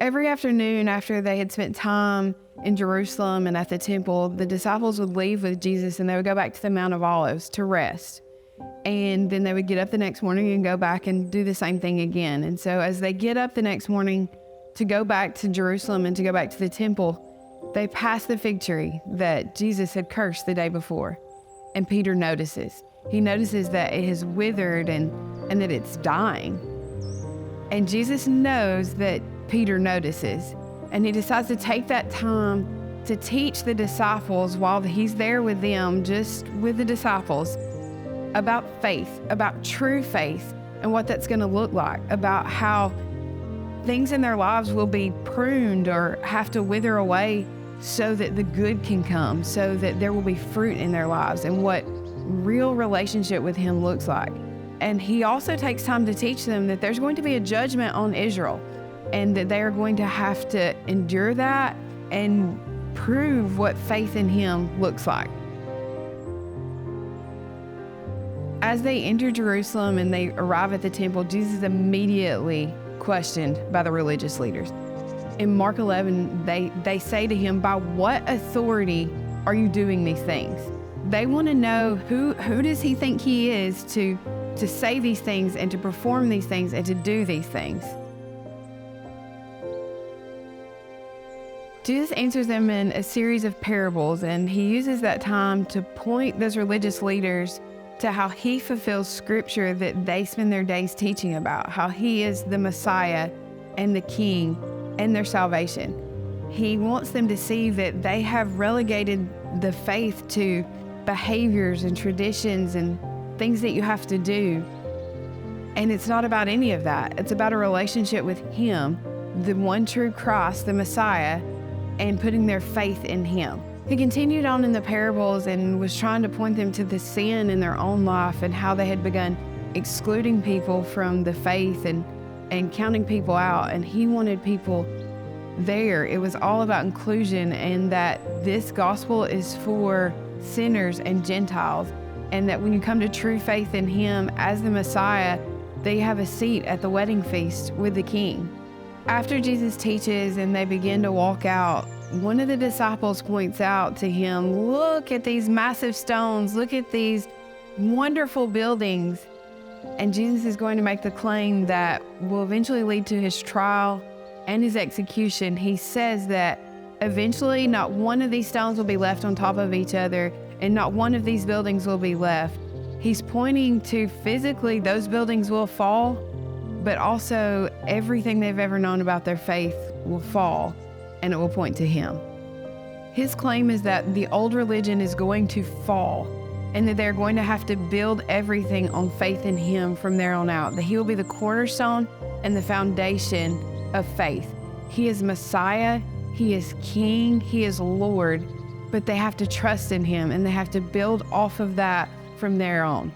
every afternoon after they had spent time in Jerusalem and at the temple, the disciples would leave with Jesus and they would go back to the Mount of Olives to rest. And then they would get up the next morning and go back and do the same thing again. And so as they get up the next morning to go back to Jerusalem and to go back to the temple, they pass the fig tree that Jesus had cursed the day before. And Peter notices. He notices that it has withered and that it's dying. And Jesus knows that Peter notices. And he decides to take that time to teach the disciples while he's there with them, just with the disciples, about faith, about true faith, and what that's going to look like, about how things in their lives will be pruned or have to wither away so that the good can come, so that there will be fruit in their lives, and what real relationship with him looks like. And he also takes time to teach them that there's going to be a judgment on Israel, and that they are going to have to endure that and prove what faith in him looks like. As they enter Jerusalem and they arrive at the temple, Jesus is immediately questioned by the religious leaders. In Mark 11, they say to him, "By what authority are you doing these things?" They want to know who does he think he is to say these things and to perform these things and to do these things. Jesus answers them in a series of parables, and he uses that time to point those religious leaders to how he fulfills scripture that they spend their days teaching about, how he is the Messiah and the King and their salvation. He wants them to see that they have relegated the faith to behaviors and traditions and things that you have to do. And it's not about any of that. It's about a relationship with him, the one true Christ, the Messiah, and putting their faith in him. He continued on in the parables and was trying to point them to the sin in their own life and how they had begun excluding people from the faith and counting people out. And he wanted people there. It was all about inclusion, and that this gospel is for sinners and Gentiles, and that when you come to true faith in him as the Messiah, they have a seat at the wedding feast with the King. After Jesus teaches and they begin to walk out, one of the disciples points out to him, "Look at these massive stones, look at these wonderful buildings." And Jesus is going to make the claim that will eventually lead to his trial and his execution. He says that eventually not one of these stones will be left on top of each other, and not one of these buildings will be left. He's pointing to physically those buildings will fall, but also everything they've ever known about their faith will fall, and it will point to him. His claim is that the old religion is going to fall, and that they're going to have to build everything on faith in him from there on out, that he will be the cornerstone and the foundation of faith. He is Messiah, he is King, he is Lord, but they have to trust in him, and they have to build off of that from there on.